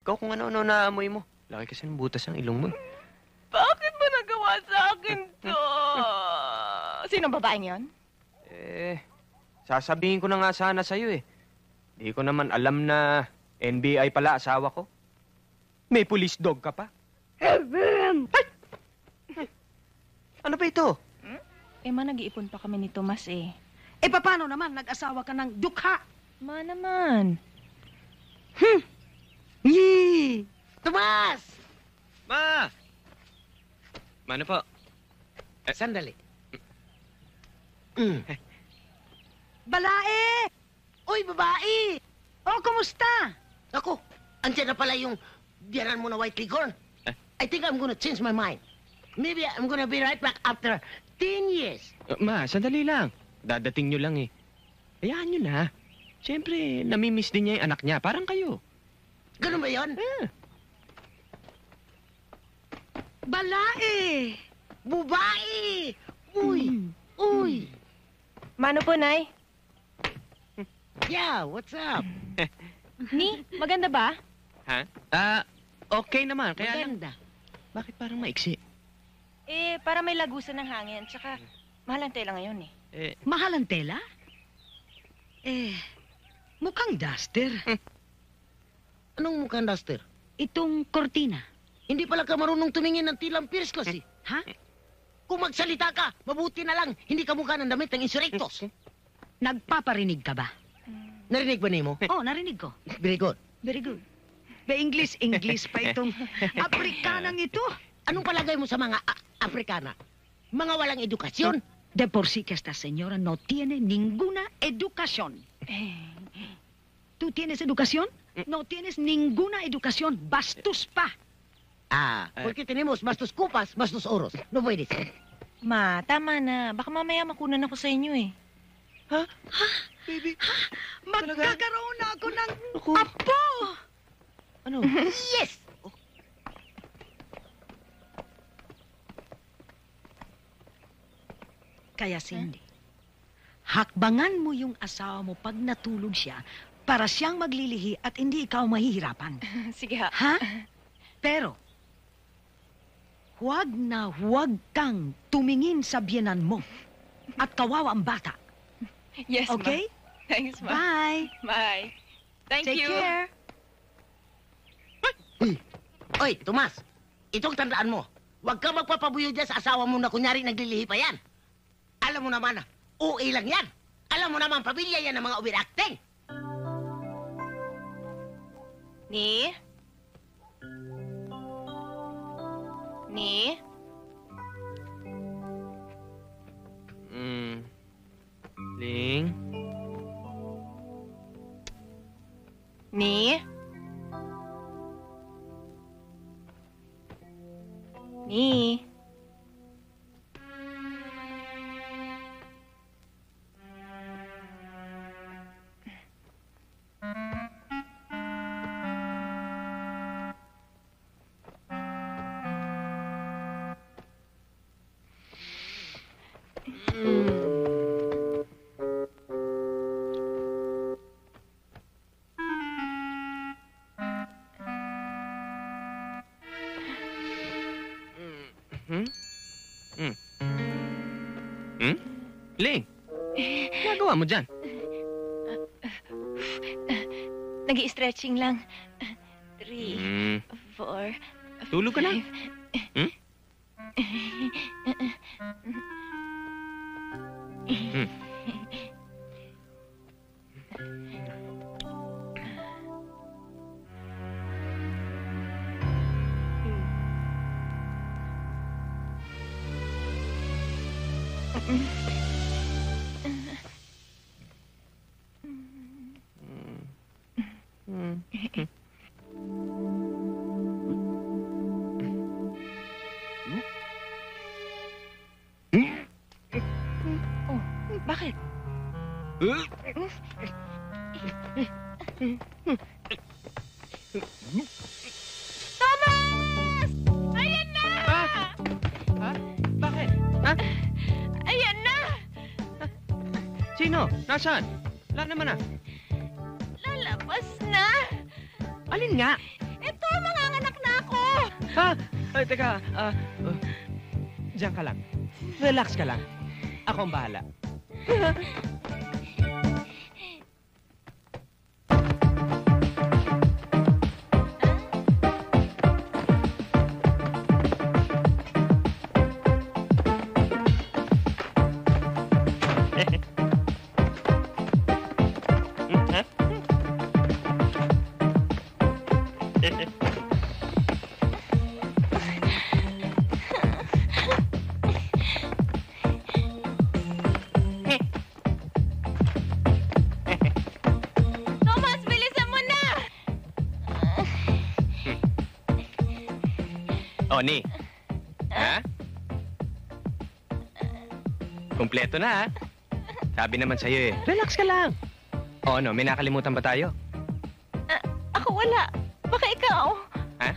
Ikaw kung ano-ano naamoy mo. Laki kasi ng butas ang ilong mo. Bakit mo nagawa sa akin to? Sinong babaeng yon? Sasabihin ko na nga sana sa'yo eh. Di ko naman alam na NBI pala asawa ko. May police dog ka pa. Ay! Ano ba ito? Nag-iipon pa kami ni Tomas eh. Paano naman nag-asawa ka ng dukha? Ma naman. Yee! Tomas! Ma! Mano po? Sandali. Balae! Uy, babae! Oh, kumusta? Ako, andyan na pala yung biyaran mo na white licorn. I think I'm gonna change my mind. Maybe I'm gonna be right back after 10 years. Ma, sandali lang. Dadating nyo lang eh. Hayaan nyo na. Siyempre, namimiss din niya yung anak niya. Parang kayo. Ganun ba yun? Balae! Bubae! Uy! Uy! Mano po, Nay? Yeah, what's up? Ni, maganda ba? Ha? Okay naman. Kaya lang, Maganda. bakit parang maiksi? Para may lagusan ng hangin. Tsaka, mahal ang tela ngayon eh. Mahal ang tela? Mukhang duster. Anong mukhang duster? Itong kortina. Hindi pala ka marunong tumingin ng tilang pierce kasi. Ha? Kung magsalita ka, mabuti na lang. Hindi ka mukha ng damit ng insurectos. Nagpaparinig ka ba? Narinig ba niyo mo? Oh, narinig ko. Very good. Very good. English pa itong Afrikanang ito. Anong palagay mo sa mga Afrikana? Mga walang edukasyon? De por sí que esta señora no tiene ninguna educación. ¿Tú tienes educación? No tienes ninguna educación. Bastos pa. Porque tenemos bastos kupas, bastos oros. No puede ser. Ma, tama na. Baka mamaya makunan ako sa inyo eh. Ha? Baby? Magkakaroon na ako ng Naku. apo! Ano? Yes! Kaya Cindy, hakbangan mo yung asawa mo pag natulog siya para siyang maglilihi at hindi ikaw mahihirapan. Sige ha. Ha? Pero, huwag na huwag kang tumingin sa biyenan mo at kawawa ang bata. Yes, Okay? Ma. Thanks, Ma. Bye! Bye. Thank Take you. care! Oy, Tomas, itong tandaan mo. Huwag ka magpapabuyo dyan sa asawa mo na kunyari naglilihi pa yan. Alam mo naman na, OA lang yan. Alam mo naman, pamilya yan ng mga overacting. Ni? Ni? Ling? Ni? Ni? Ling? Ginagawa mo dyan? Nag-i-stretching lang. 3, 4, Tulog ka na? Oh, bakit? Thomas! Ayan na! Ha? Bakit? Ha? Ayan na! Sino? Nasaan? Wala naman ah. Lalabas na! Alin nga? Ito Ha? Ay, teka. Diyan ka lang. Relax ka lang. Ako ang bahala. Thomas, bilisan mo na! Oh, Ni. Ha? Kumpleto na, ha? Sabi naman sa'yo eh. Relax ka lang. O ano, may nakalimutan ba tayo? Ako wala. Baka ikaw. Ha?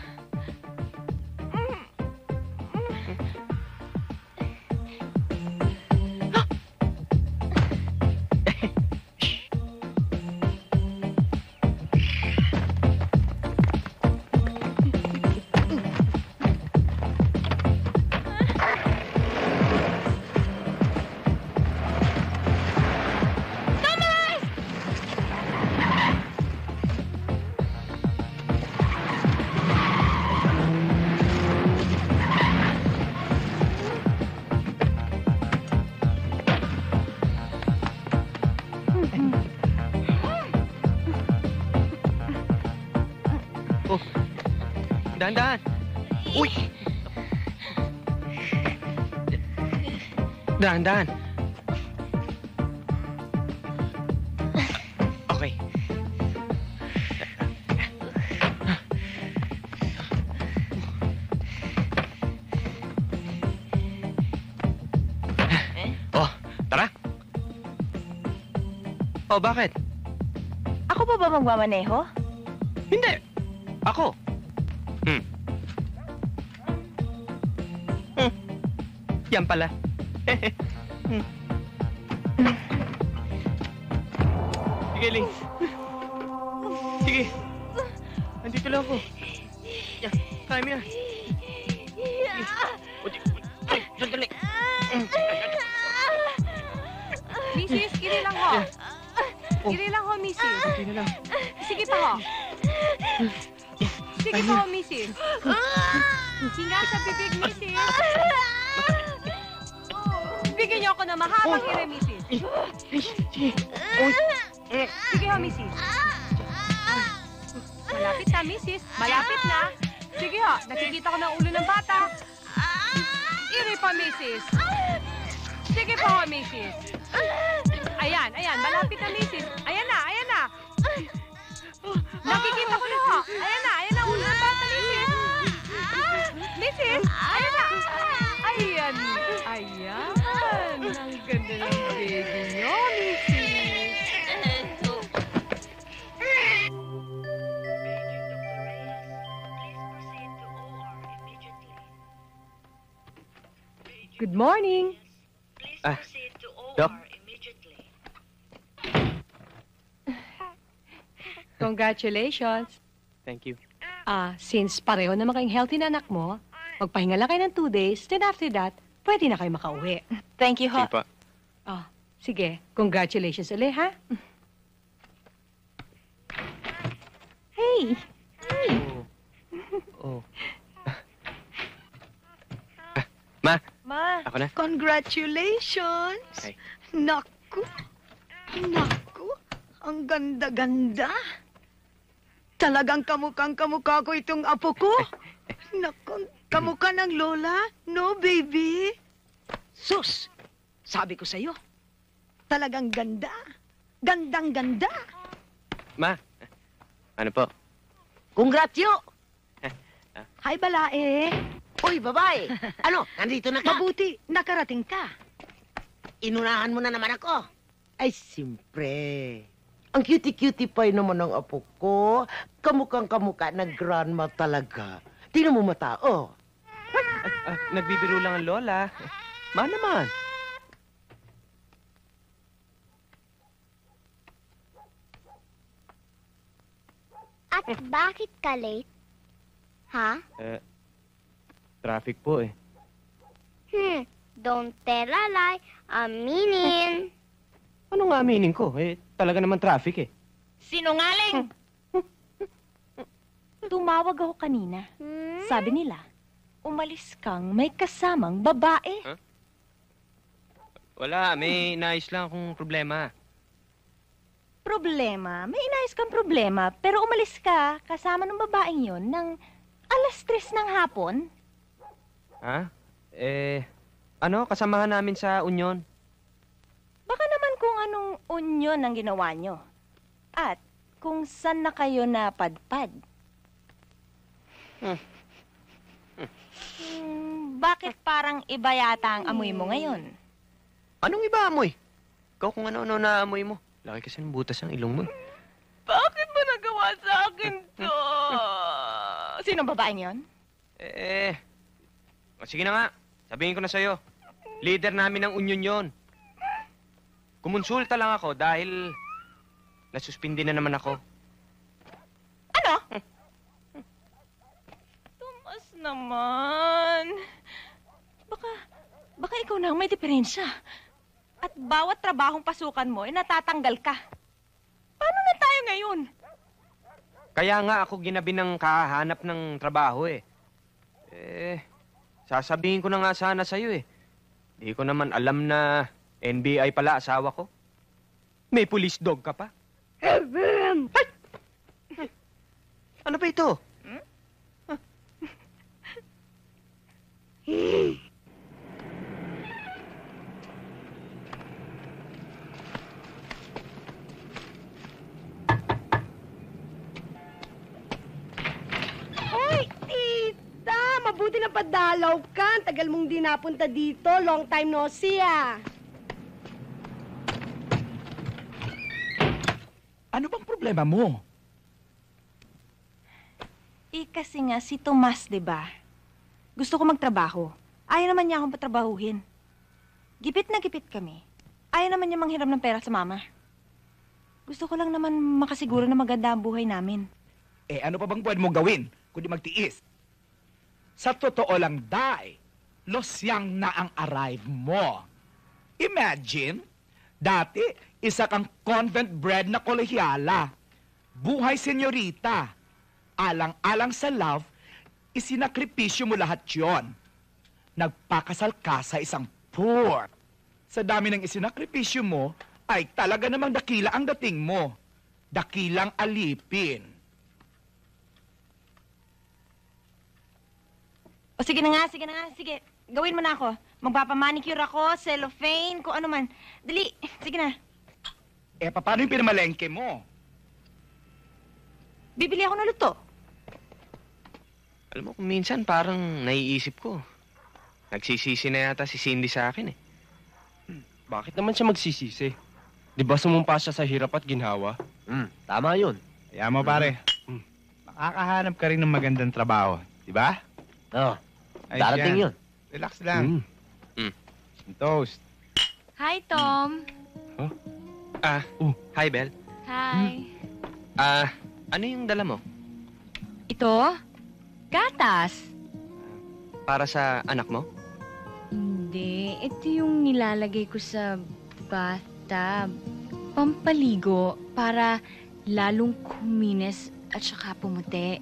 Oh, dahan-dahan. Uy! Dahan-dahan. Okay. Oh, tara. Oh, bakit? Ako pa ba magmamaneho? Hindi. Ako. Yan pala. Sige, Ling. Sige. Nandito lang ako. Yan, kaya mo yan. Ay, sandali. Mrs., kiri lang ho. Oh. Kiri lang ho, Mrs. Sige na lang. Sige pa ho. Sige pa ho, Mrs. Hinga sa bibig, Mrs. Bigyan niyo ako ng mahabang kiri, Mrs. Sige. Uy. Sige ho, Mrs. Malapit na, Mrs. Malapit na. Sige ho, nakikita ko ng ulo ng bata. Iri pa, Mrs. Sige pa ho, Mrs. Ayan, malapit na, Mrs. Ayan na. Nakikita ko na ho. Ayan na, ulo ng bata, Mrs. Mrs. Ayan na. Ayan. Ang ganda ng baby niyo, Mrs. Good morning. Doc. Congratulations. Thank you. Since pareho na kayong healthy na anak mo, magpahinga lang kayo ng 2 days, then after that, pwede na kayo makauwi. Thank you, Sige pa. Sige, congratulations ulit, ha? Hey! Oh. Ma, Ma! ako na. Congratulations! Ay. Naku! Ang ganda-ganda! Talagang kamukha ko itong apo ko. Naku, kamukha ng lola. No, baby? Sus! Sabi ko sa'yo, talagang ganda. Gandang-ganda. Ma, ano po? Kongratyo! Hi, balae. Uy, babae! Ano, nandito na ka? Mabuti, nakarating ka. Inunahan mo na naman ako. Ay, simpre. Ang cutie-cutie pa naman ng apo ko. Kamukhang-kamukha ng grandma talaga. Tingnan mo mata, oh. Nagbibiro lang ang lola. Ma naman. At bakit ka late? Ha? Traffic po eh. Don't tell a lie. Aminin. Ano nga aminin ko? Eh, talaga naman traffic eh. Sinungaling! Tumawag ako kanina. Sabi nila, umalis kang may kasamang babae. Wala, may nais lang akong problema. Problema? May inayos kang problema, pero umalis ka kasama ng babaeng yon ng 3:00 ng hapon. Ha? Kasamahan namin sa Union. Baka naman kung anong unyon ang ginawa nyo. At kung saan na kayo napadpad. Bakit parang iba yata ang amoy mo ngayon? Anong iba amoy? Ikaw kung ano-ano na amoy mo. Laki kasi ng butas ang ilong mo. Bakit mo nagawa sa akin to? Sino babaeng yon? Sige na nga. Sabihin ko na sa'yo. Leader namin ng Union yon. Kumonsulta lang ako dahil nasuspindi na naman ako. Ano? Tumas naman. Baka ikaw na ang may diferensya. At bawat trabahong pasukan mo, natatanggal ka. Paano na tayo ngayon? Kaya nga ako ginabi ng kahanap ng trabaho eh. Sasabihin ko na nga sana sa'yo eh. Di ko naman alam na NBI pala asawa ko. May police dog ka pa. Ay! Ano ba ito? Hoy, tita! Mabuti na padalaw ka. Ang tagal mong di napunta dito. Long time no see, ah. Ano bang problema mo? Kasi nga si Tomas, 'di ba? Gusto ko magtrabaho. Ayaw naman niya akong patrabahuhin. Gipit na gipit kami. Ayaw naman niya manghiram ng pera sa mama. Gusto ko lang naman makasiguro na maganda ang buhay namin. Ano pa bang pwede mong gawin kundi magtiis? Sa totoo lang, Day, losyang na ang arrive mo. Imagine, dati, isa kang convent-bred na kolehyala. Buhay senyorita. Alang-alang sa love, isinakripisyo mo lahat yon. Nagpakasal ka sa isang poor. Sa dami ng isinakripisyo mo, ay talaga namang dakila ang dating mo. Dakilang alipin. O sige na nga, sige. Gawin mo na ako. Magpapamanicure ako, cellophane, kung ano man. Dali, sige na. Paano yung pinamalengke mo? Bibili ako ng luto. Alam mo, kung minsan parang naiisip ko. Nagsisisi na yata si Cindy sa akin eh. Bakit naman siya magsisisi? Di ba sumumpa siya sa hirap at ginhawa? Tama yun. Kaya mo, pare. Makakahanap ka rin ng magandang trabaho. Di ba? Oo. Ayos Darating yan. yun. Relax lang. Toast. Hi, Tom. Hi, Bel. Hi. Ano yung dala mo? Ito? Gatas. Para sa anak mo? Hindi. Ito yung nilalagay ko sa bathtub. Pampaligo para lalong kuminis at saka pumuti.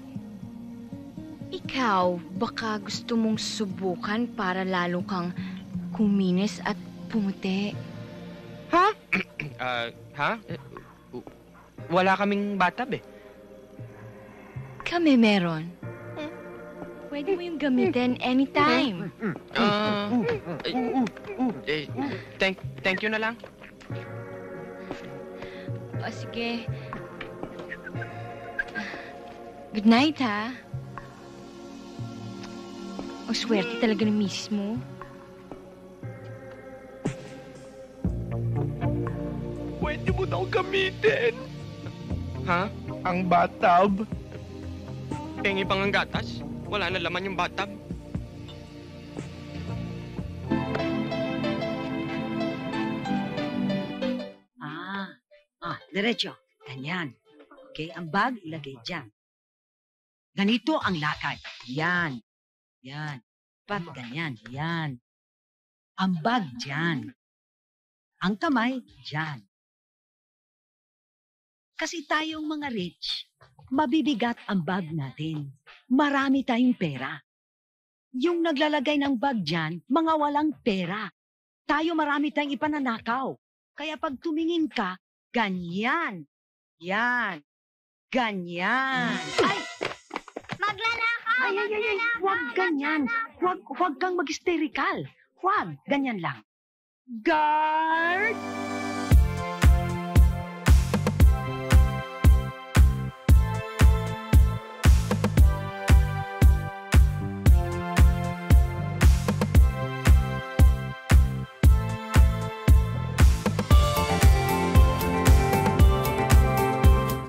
Ikaw, baka gusto mong subukan para lalo kang kuminis at pumuti. Ha? Wala kaming bathtub eh. Kami meron. Pwede mo yung gamitin anytime. Thank you na lang. O sige. Good night, ha? Ang swerte talaga ng misis mo. Pwede mo daw gamitin. Ha? Ang bathtub. Pengi pang ang gatas? Wala na laman yung bathtub. Diretso. Ganyan. Okay, ang bag ilagay dyan. Ganito ang lakad. Yan. Yan. Dapat ganyan. Yan. Ang bag dyan. Ang kamay dyan. Kasi tayong mga rich, mabibigat ang bag natin. Marami tayong pera. Yung naglalagay ng bag dyan, mga walang pera. Tayo marami tayong ipananakaw. Kaya pag tumingin ka, ganyan. Yan. Ganyan. Ay! Magnanakaw! Ay. Huwag ganyan. Huwag kang mag-hysterical. Huwag. Ganyan lang. Guard!